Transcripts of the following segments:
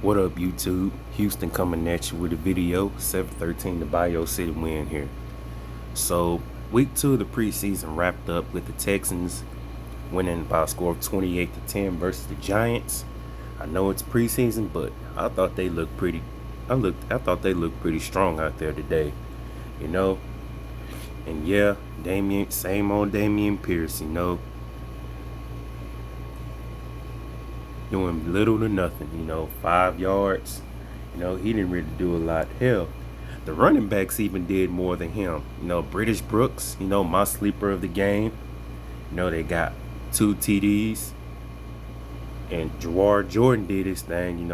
What up, YouTube? Houston coming at you with a video. 7-13 the Bio City win here. So, week 2 of the preseason wrapped up with the Texans winning by a score of 28-10 versus the Giants. I know it's preseason, but I thought they looked pretty. I thought they looked pretty strong out there today, you know. And yeah, same old Dameon Pierce, doing little to nothing, 5 yards. He didn't really do a lot. Hell, the running backs even did more than him. British Brooks, my sleeper of the game. They got 2 TDs. And Jawar Jordan did his thing,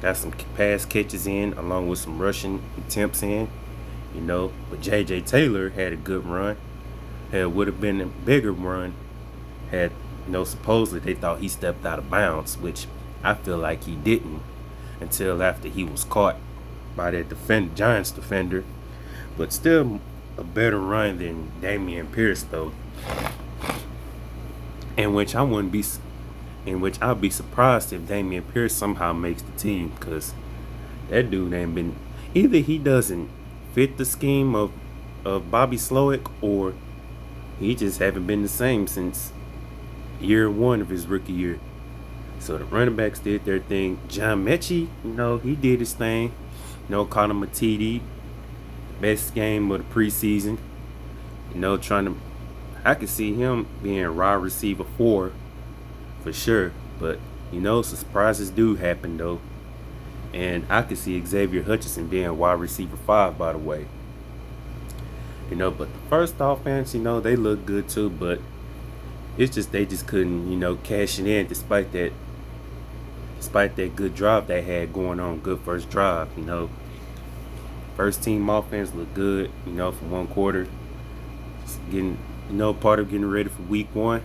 got some pass catches in along with some rushing attempts in, But J.J. Taylor had a good run. Hell, would have been a bigger run had supposedly they thought he stepped out of bounds, which I feel like he didn't until after he was caught by that Giants defender. But still a better run than Dameon Pierce, though. In which I'll be surprised if Dameon Pierce somehow makes the team, because that dude ain't been, either he doesn't fit the scheme of Bobby Slowick, or he just haven't been the same since year 1 of his rookie year. So the running backs did their thing. John Mechie, he did his thing. Caught him a TD. Best game of the preseason. I could see him being wide receiver 4 for sure. But, some surprises do happen though. And I could see Xavier Hutchinson being wide receiver 5, by the way. But the first offense, they look good too, but it's just they just couldn't, cash it in despite that good drive they had going on, good first drive, First team offense looked good, for one quarter. Just getting, part of getting ready for week 1,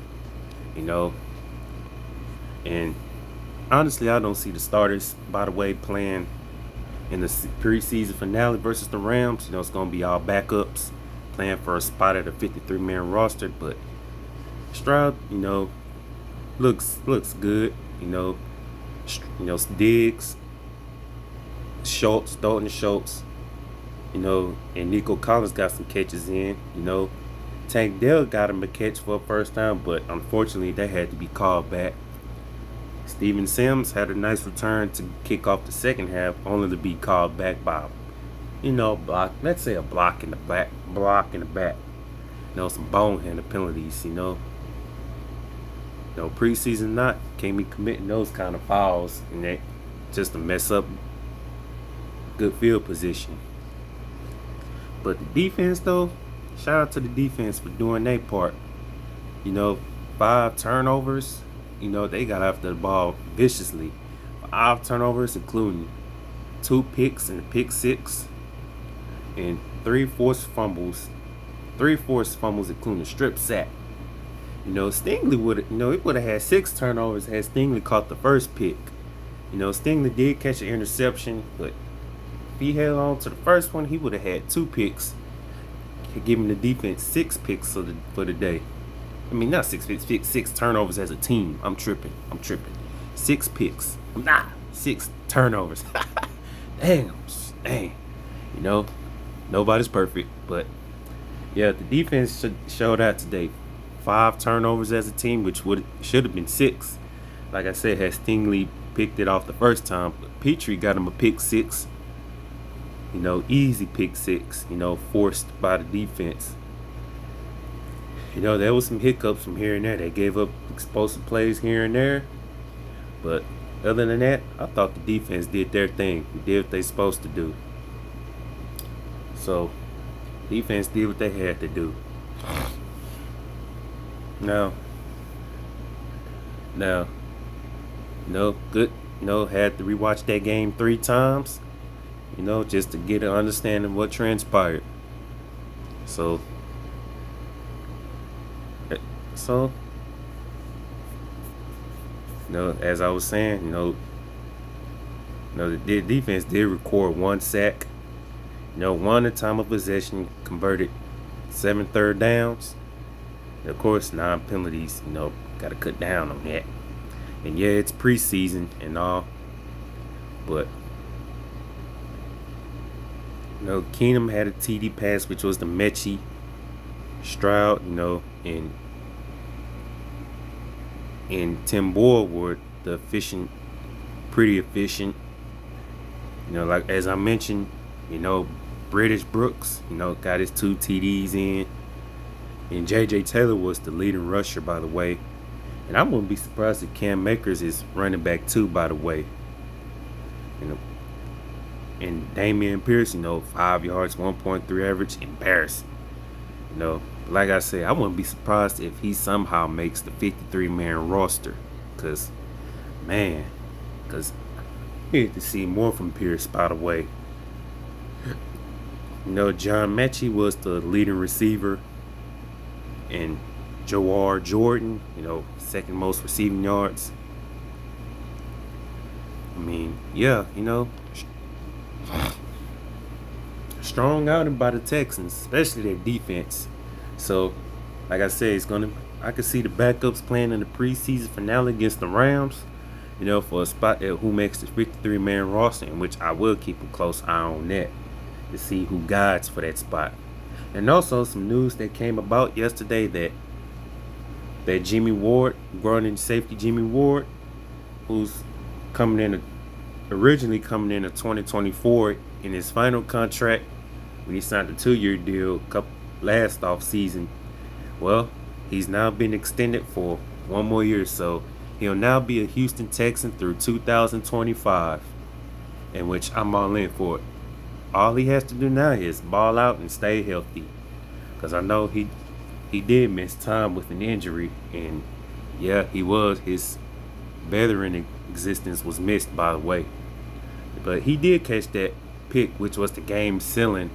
And honestly, I don't see the starters, by the way, playing in the preseason finale versus the Rams. It's going to be all backups playing for a spot at a 53-man roster, but Stroud, looks good. Diggs, Dalton Schultz, and Nico Collins got some catches in. Tank Dell got him a catch for a first time, but unfortunately they had to be called back. Steven Sims had a nice return to kick off the second half, only to be called back by, let's say a block in the back. Some boneheaded penalties, preseason can't be committing those kind of fouls, and that just to mess up good field position. But the defense, though, shout out to the defense for doing their part. 5 turnovers. They got after the ball viciously. 5 turnovers, including 2 picks and a pick 6, and 3 forced fumbles. 3 forced fumbles, including a strip sack. Stingley would have had 6 turnovers had Stingley caught the first pick. Stingley did catch an interception, but if he held on to the first one, he would have had 2 picks, giving the defense 6 picks for the day. I mean, not 6 picks, 6 turnovers as a team. I'm tripping. 6 picks. 6 turnovers. Dang. Nobody's perfect, but yeah, the defense showed out today. 5 turnovers as a team, which should have been 6. Like I said, had Stingley picked it off the first time, but Petrie got him a pick 6. Easy pick 6. Forced by the defense. There was some hiccups from here and there. They gave up explosive plays here and there, but other than that, I thought the defense did their thing. They did what they supposed to do. So, defense did what they had to do. Now, good. Had to rewatch that game 3 times, just to get an understanding of what transpired. So, as I was saying, the defense did record 1 sack. 1 at time of possession, converted 7 third downs. Of course, 9 penalties, got to cut down on that. And yeah, it's preseason and all. But Keenum had a TD pass, which was the Mechie. Stroud, and Tim Boyle were the pretty efficient. Like as I mentioned, British Brooks, got his 2 TDs in. And J.J. Taylor was the leading rusher, by the way. And I wouldn't be surprised if Cam Akers is running back too, by the way. And Damian Pierce, 5 yards, 1.3 average, embarrassing. Like I said, I wouldn't be surprised if he somehow makes the 53-man roster. Because we need to see more from Pierce, by the way. John Mechie was the leading receiver. And Joar Jordan, second most receiving yards. Strong outing by the Texans, especially their defense. So, like I said, I could see the backups playing in the preseason finale against the Rams, for a spot at who makes the 53-man roster, in which I will keep a close eye on that to see who guides for that spot. And also some news that came about yesterday that Jimmie Ward, guarding safety Jimmie Ward, who's originally coming in 2024 in his final contract when he signed a 2-year deal last off season. Well, he's now been extended for 1 more year, so he'll now be a Houston Texan through 2025, in which I'm all in for it. All he has to do now is ball out and stay healthy, because I know he did miss time with an injury, and his veteran existence was missed, by the way. But he did catch that pick, which was the game sealing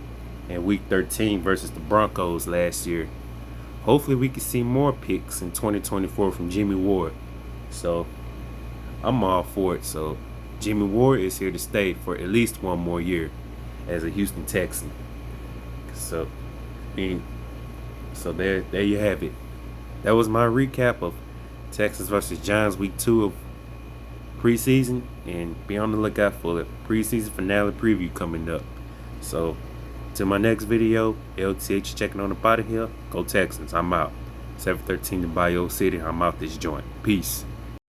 in Week 13 versus the Broncos last year. Hopefully we can see more picks in 2024 from Jimmie Ward. So I'm all for it. So Jimmie Ward is here to stay for at least 1 more year as a Houston Texan. So there you have it. That was my recap of Texans versus Giants Week 2 of preseason, and be on the lookout for the preseason finale preview coming up. So till my next video, LTH checking on up out of here. Go Texans. I'm out. 713 to Bayou City. I'm out this joint. Peace.